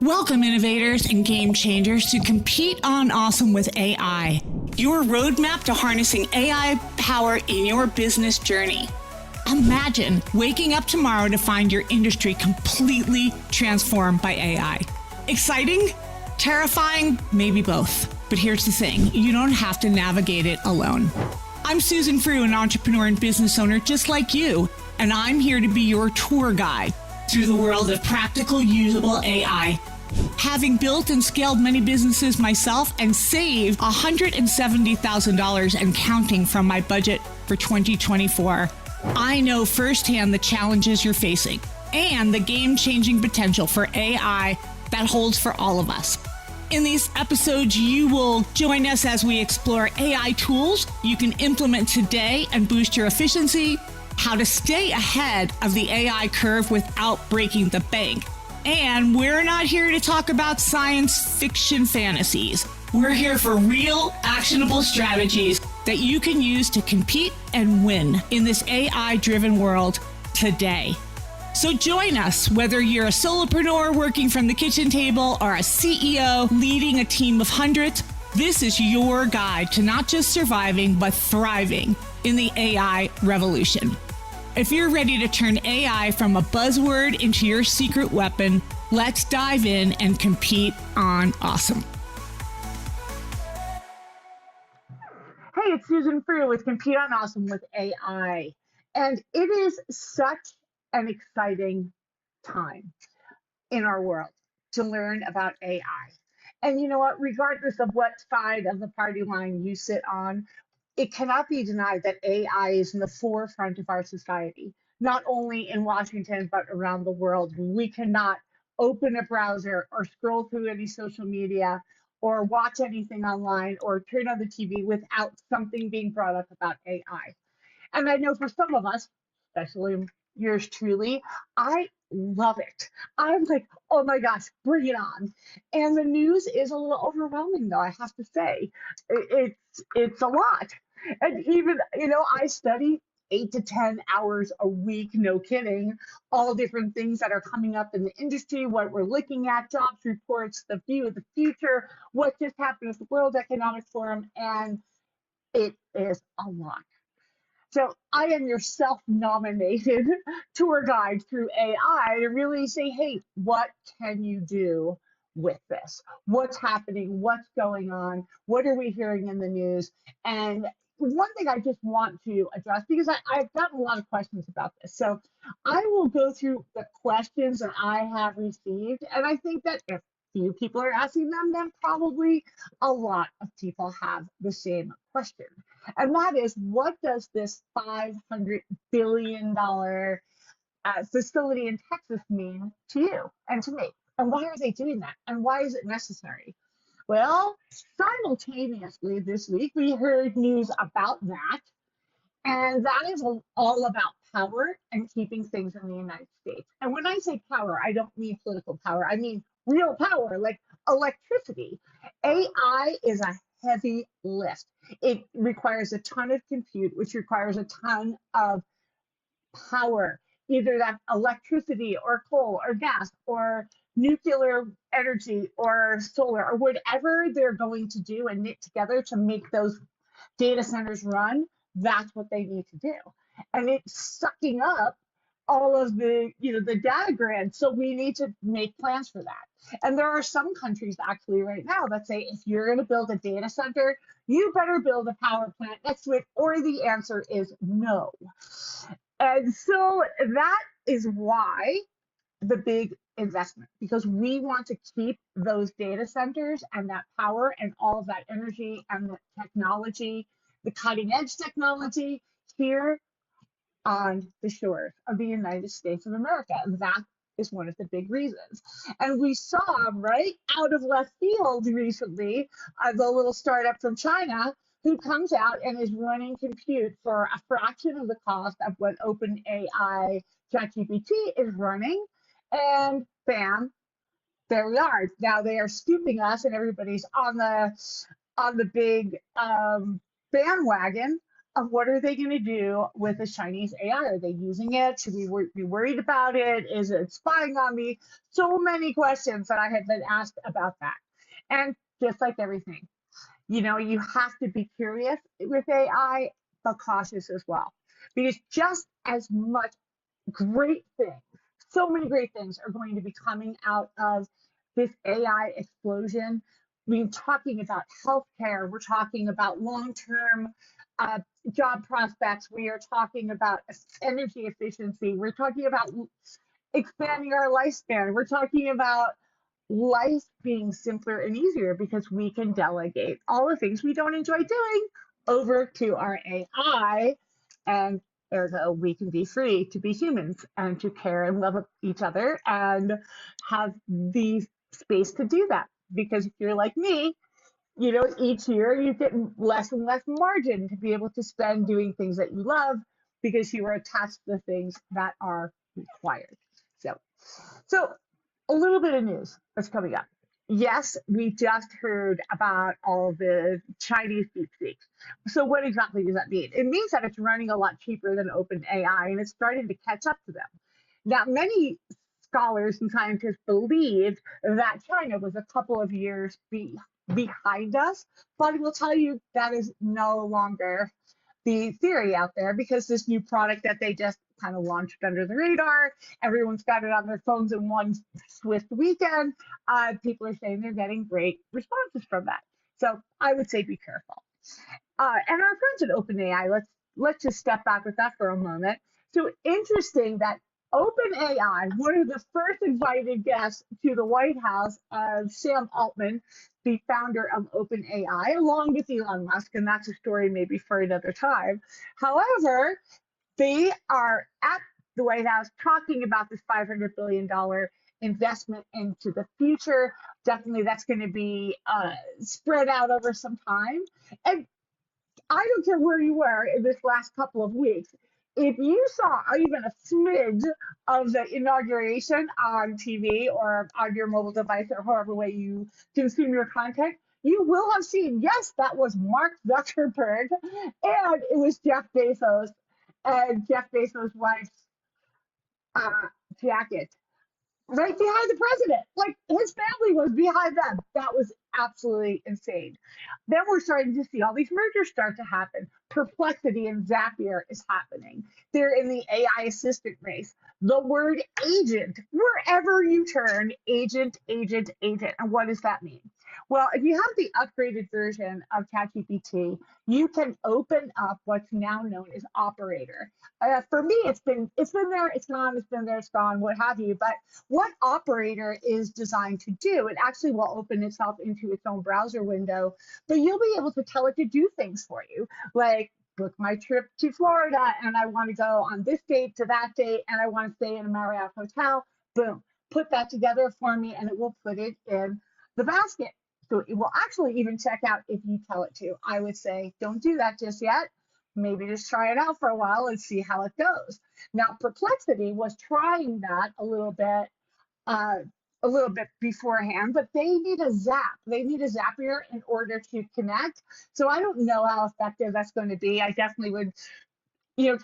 Welcome, innovators and game changers, to Compete on Awesome with AI, your roadmap to harnessing AI power in your business journey. Imagine waking up tomorrow to find your industry completely transformed by AI. Exciting? Terrifying? Maybe both. But here's the thing, you don't have to navigate it alone. I'm Susan Frew, an entrepreneur and business owner just like you, and I'm here to be your tour guide through the world of practical, usable AI. Having built and scaled many businesses myself and saved $170,000 and counting from my budget for 2024, I know firsthand the challenges you're facing and the game-changing potential for AI that holds for all of us. In these episodes, you will join us as we explore AI tools you can implement today and boost your efficiency, how to stay ahead of the AI curve without breaking the bank. And we're not here to talk about science fiction fantasies. We're here for real, actionable strategies that you can use to compete and win in this AI-driven world today. So join us, whether you're a solopreneur working from the kitchen table or a CEO leading a team of hundreds. This is your guide to not just surviving, but thriving in the AI revolution. If you're ready to turn AI from a buzzword into your secret weapon, let's dive in and compete on awesome. Hey, it's Susan Frew with Compete on Awesome with AI. And it is such an exciting time in our world to learn about AI. And you know what? Regardless of what side of the party line you sit on, it cannot be denied that AI is in the forefront of our society, not only in Washington, but around the world. We cannot open a browser or scroll through any social media or watch anything online or turn on the TV without something being brought up about AI. And I know for some of us, especially yours truly, I love it. I'm like, oh my gosh, bring it on. And the news is a little overwhelming, though, I have to say. It's a lot. And even, I study 8 to 10 hours a week, no kidding, all different things that are coming up in the industry, what we're looking at, jobs reports, the view of the future, what just happened at the World Economic Forum, and it is a lot. So I am your self-nominated tour guide through AI to really say, hey, what can you do with this? What's happening? What's going on? What are we hearing in the news? And one thing I just want to address, because I've gotten a lot of questions about this. So I will go through the questions that I have received. And I think that if few people are asking them, then probably a lot of people have the same question. And that is, what does this $500 billion facility in Texas mean to you and to me? And why are they doing that? And why is it necessary? Well, simultaneously this week, we heard news about that. And that is all about power and keeping things in the United States. And when I say power, I don't mean political power. I mean real power, like electricity. AI is a heavy lift. It requires a ton of compute, which requires a ton of power, either that electricity or coal or gas or nuclear energy or solar or whatever they're going to do and knit together to make those data centers run. That's what they need to do. And it's sucking up all of the data grants. So we need to make plans for that. And there are some countries actually right now that say, if you're going to build a data center, you better build a power plant next to it, or the answer is no. And so that is why the big investment, because we want to keep those data centers and that power and all of that energy and the technology, the cutting edge technology here on the shores of the United States of America. And that is one of the big reasons. And we saw right out of left field recently, the little startup from China who comes out and is running compute for a fraction of the cost of what OpenAI ChatGPT is running. And bam, there we are. Now they are scooping us, and everybody's on the big bandwagon of what are they going to do with this Chinese AI? Are they using it? Should we be worried about it? Is it spying on me? So many questions that I have been asked about that. And just like everything, you have to be curious with AI, but cautious as well. Because just as much great things, so many great things are going to be coming out of this AI explosion. We're talking about healthcare, we're talking about long-term uh, job prospects, we are talking about energy efficiency, we're talking about expanding our lifespan, we're talking about life being simpler and easier because we can delegate all the things we don't enjoy doing over to our AI, and ergo we can be free to be humans and to care and love each other and have the space to do that. Because if you're like me, each year you get less and less margin to be able to spend doing things that you love because you are attached to the things that are required. So a little bit of news that's coming up. Yes, we just heard about all of the Chinese deepseeks. So what exactly does that mean? It means that it's running a lot cheaper than OpenAI and it's starting to catch up to them. Now, many scholars and scientists believed that China was a couple of years behind us, but I will tell you that is no longer the theory out there because this new product that they just kind of launched under the radar, everyone's got it on their phones in one swift weekend. People are saying they're getting great responses from that. So I would say be careful. And our friends at OpenAI, let's just step back with that for a moment. So interesting that OpenAI, one of the first invited guests to the White House, Sam Altman, the founder of OpenAI, along with Elon Musk, and that's a story maybe for another time. However, they are at the White House talking about this $500 billion investment into the future. Definitely that's going to be spread out over some time. And I don't care where you were in this last couple of weeks. If you saw even a smidge of the inauguration on TV or on your mobile device or however way you consume your content, you will have seen, yes, that was Mark Zuckerberg and it was Jeff Bezos and Jeff Bezos' wife's uh, jacket right behind the president. Like his family was behind them. That was absolutely insane. Then we're starting to see all these mergers start to happen. Perplexity and Zapier is happening. They're in the AI assistant race. The word agent, wherever you turn, agent, agent, agent. And what does that mean? Well, if you have the upgraded version of ChatGPT, you can open up what's now known as Operator. For me, it's been there, it's gone, it's been there, it's gone, what have you. But what Operator is designed to do, it actually will open itself into its own browser window, but you'll be able to tell it to do things for you, like book my trip to Florida and I want to go on this date to that date and I want to stay in a Marriott hotel. Boom, put that together for me and it will put it in the basket. So it will actually even check out if you tell it to. I would say don't do that just yet. Maybe just try it out for a while and see how it goes. Now, Perplexity was trying that uh, a little bit beforehand, but they need a Zap. They need a Zapier in order to connect. So I don't know how effective that's going to be. I definitely would,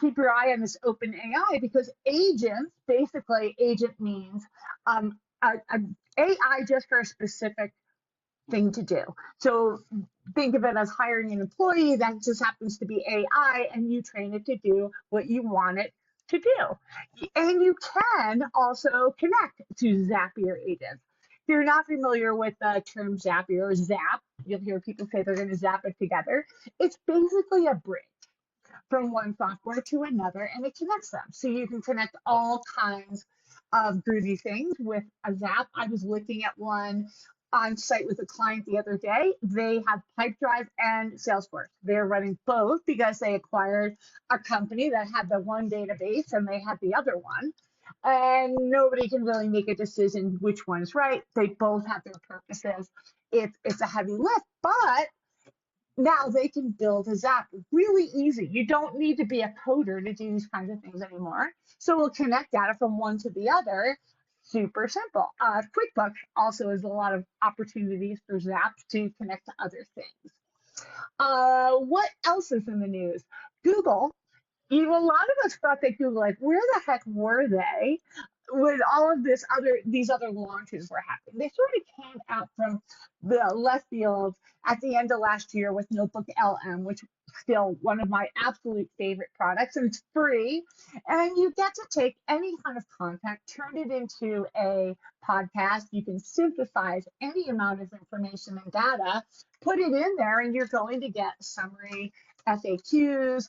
keep your eye on this open AI because agents, basically, agent means a AI just for a specific thing to do. So think of it as hiring an employee that just happens to be AI and you train it to do what you want it to do. And you can also connect to Zapier agents. If you're not familiar with the term Zapier or Zap, you'll hear people say they're going to zap it together. It's basically a bridge from one software to another and it connects them. So you can connect all kinds of groovy things with a Zap. I was looking at one on site with a client the other day. They have Pipedrive and Salesforce. They're running both because they acquired a company that had the one database and they had the other one. And nobody can really make a decision which one is right. They both have their purposes. It's a heavy lift, but now they can build a Zap really easy. You don't need to be a coder to do these kinds of things anymore. So we'll connect data from one to the other. Super simple. QuickBooks also has a lot of opportunities for Zap to connect to other things. What else is in the news? Google, a lot of us thought that Google, like, where the heck were they when all of these other launches were happening? They sort of came out from the left field at the end of last year with Notebook LM, which is still one of my absolute favorite products, and it's free. And you get to take any kind of content, turn it into a podcast. You can synthesize any amount of information and data, put it in there, and you're going to get summary, FAQs,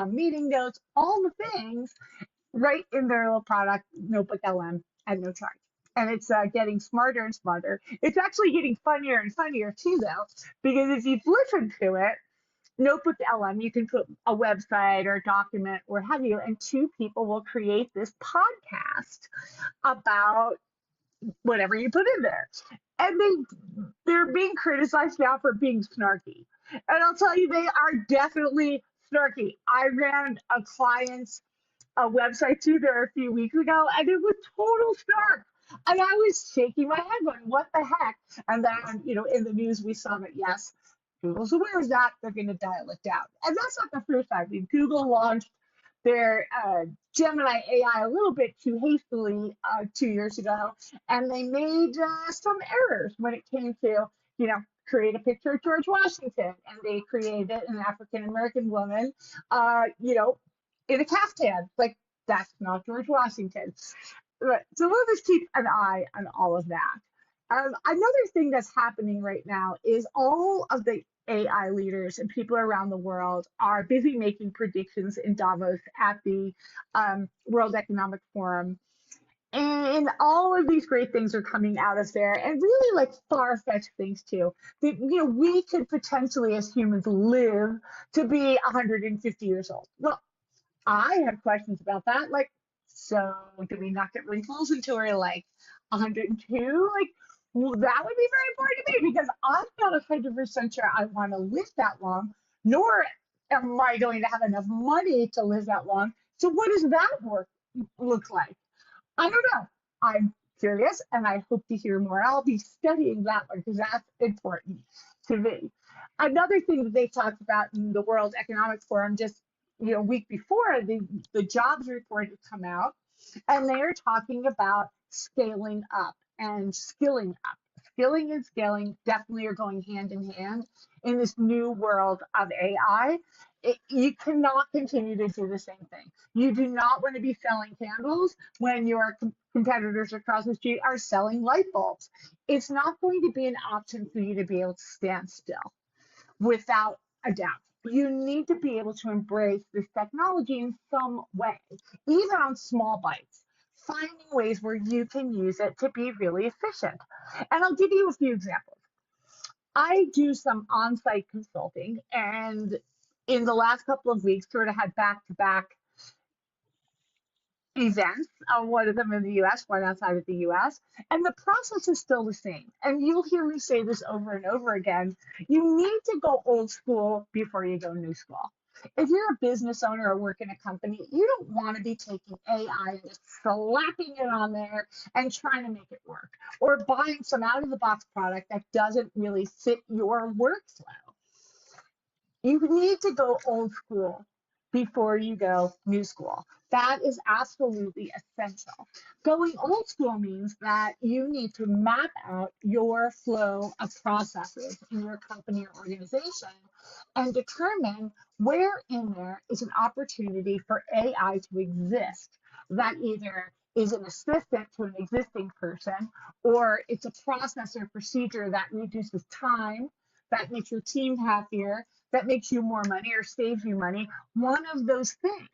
meeting notes, all the things right in their little product, Notebook LM, at no charge. And it's getting smarter and smarter. It's actually getting funnier and funnier too, though, because if you've listened to it, Notebook LM, you can put a website or a document or have you, and two people will create this podcast about whatever you put in there. And they're being criticized now for being snarky. And I'll tell you, they are definitely snarky. I ran a client's website too there a few weeks ago, and it was total snark. And I was shaking my head going, what the heck? And then, in the news, we saw that, yes, Google's aware of that. They're going to dial it down. And that's not the first time. I mean, Google launched their Gemini AI a little bit too hastily 2 years ago, and they made some errors when it came to, create a picture of George Washington, and they created an African American woman, in a caftan. Like, that's not George Washington. So we'll just keep an eye on all of that. Another thing that's happening right now is all of the AI leaders and people around the world are busy making predictions in Davos at the World Economic Forum. And all of these great things are coming out of there, and really like far-fetched things too. That we could potentially, as humans, live to be 150 years old. Well, I have questions about that. Like, so do we not get wrinkles until we're like 102? Like, well, that would be very important to me because I'm not 100% sure I want to live that long, nor am I going to have enough money to live that long. So what does that look like? I don't know. I'm curious, and I hope to hear more. I'll be studying that one because that's important to me. Another thing that they talked about in the World Economic Forum just a week before, the jobs report had come out, and they are talking about scaling up and skilling up. Skilling and scaling definitely are going hand in hand in this new world of AI. You cannot continue to do the same thing. You do not want to be selling candles when your competitors across the street are selling light bulbs. It's not going to be an option for you to be able to stand still, without a doubt. You need to be able to embrace this technology in some way, even on small bites, finding ways where you can use it to be really efficient. And I'll give you a few examples. I do some on-site consulting, and in the last couple of weeks, sort of had back-to-back events, one of them in the US, one outside of the US, and the process is still the same. And you'll hear me say this over and over again. You need to go old school before you go new school. If you're a business owner or work in a company, you don't want to be taking AI and just slapping it on there and trying to make it work, or buying some out of the box product that doesn't really fit your workflow. You need to go old school before you go new school. That is absolutely essential. Going old school means that you need to map out your flow of processes in your company or organization and determine where in there is an opportunity for AI to exist that either is an assistant to an existing person, or it's a process or procedure that reduces time, that makes your team happier, that makes you more money or saves you money, one of those things.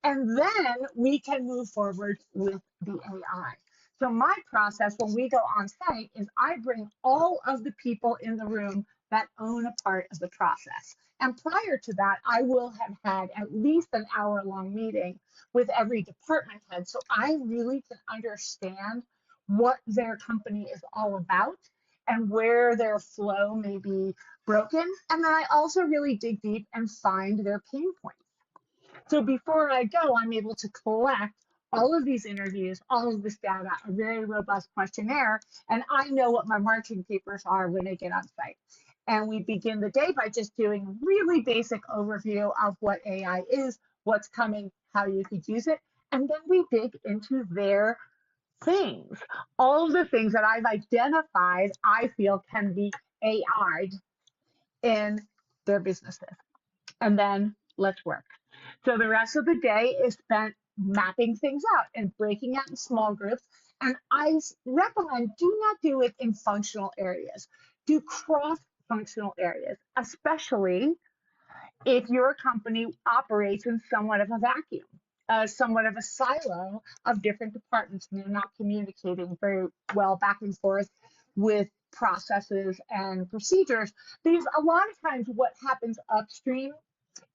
And then we can move forward with the AI. So my process when we go on site is I bring all of the people in the room that own a part of the process. And prior to that, I will have had at least an hour-long meeting with every department head, so I really can understand what their company is all about and where their flow may be broken. And then I also really dig deep and find their pain points. So before I go, I'm able to collect all of these interviews, all of this data, a very robust questionnaire, and I know what my marching papers are when I get on site. And we begin the day by just doing a really basic overview of what AI is, what's coming, how you could use it. And then we dig into their things, all of the things that I've identified I feel can be AI'd in their businesses. And then let's work. So the rest of the day is spent mapping things out and breaking out in small groups. And I recommend do not do it in functional areas. Do cross functional areas, especially if your company operates in somewhat of a vacuum, somewhat of a silo of different departments, and they're not communicating very well back and forth with processes and procedures. Because a lot of times what happens upstream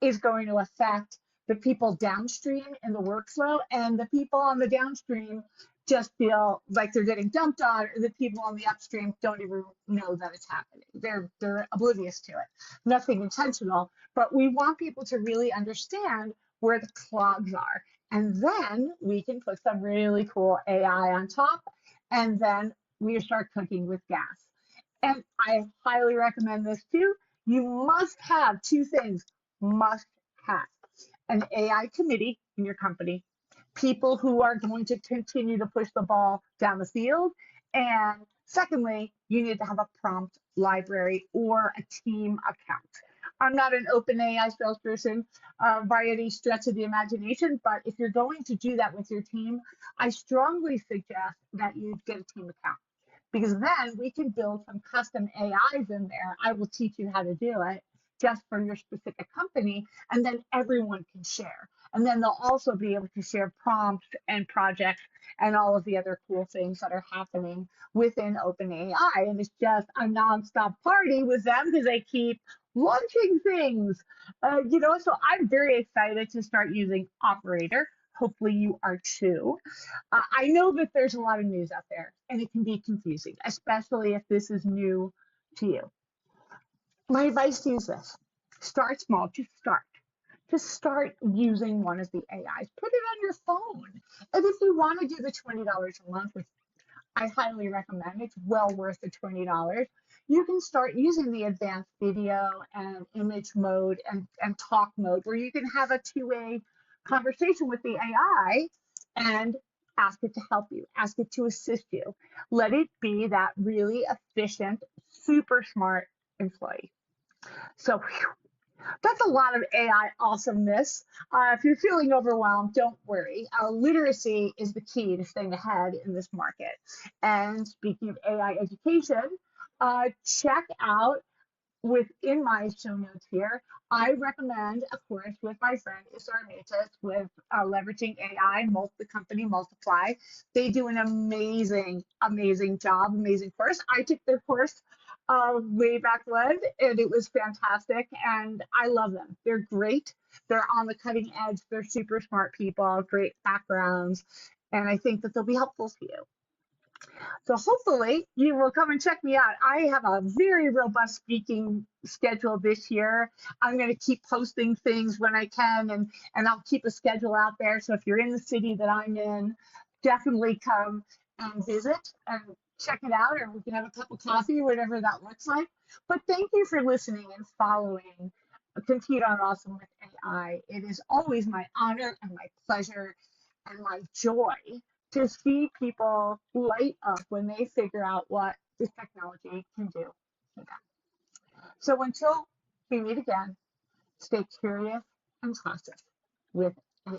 is going to affect the people downstream in the workflow, and the people on the downstream just feel like they're getting dumped on, or the people on the upstream don't even know that it's happening. They're oblivious to it. Nothing intentional, but we want people to really understand where the clogs are. And then we can put some really cool AI on top, and then we start cooking with gas. And I highly recommend this too. You must have two things, must have an AI committee in your company, people who are going to continue to push the ball down the field. And secondly, you need to have a prompt library or a team account. I'm not an open AI salesperson by any stretch of the imagination, but if you're going to do that with your team, I strongly suggest that you get a team account, because then we can build some custom AIs in there. I will teach you how to do it just for your specific company, and then everyone can share. And then they'll also be able to share prompts and projects and all of the other cool things that are happening within OpenAI. And it's just a nonstop party with them because they keep launching things. So I'm very excited to start using Operator. Hopefully you are too. I know that there's a lot of news out there and it can be confusing, especially if this is new to you. My advice to you is this: start small, just start. Just start using one of the AIs. Put it on your phone. And if you want to do the $20 a month, which I highly recommend, it's well worth the $20, you can start using the advanced video and image mode and talk mode, where you can have a two-way conversation with the AI and ask it to help you, ask it to assist you. Let it be that really efficient, super smart employee. So that's a lot of AI awesomeness. If you're feeling overwhelmed, don't worry. Literacy is the key to staying ahead in this market. And speaking of AI education, check out within my show notes here, I recommend a course with my friend Isar Matus with leveraging AI, the company Multiply. They do an amazing, amazing job, amazing course. I took their course way back when, and it was fantastic, and I love them. They're great. They're on the cutting edge. They're super smart people, great backgrounds, and I think that they'll be helpful to you. So hopefully you will come and check me out. I have a very robust speaking schedule this year. I'm going to keep posting things when I can, and I'll keep a schedule out there. So if you're in the city that I'm in, definitely come and visit and check it out, or we can have a cup of coffee, whatever that looks like. But thank you for listening and following Compete on Awesome with AI. It is always my honor and my pleasure and my joy to see people light up when they figure out what this technology can do for them. So until we meet again, stay curious and cautious with AI.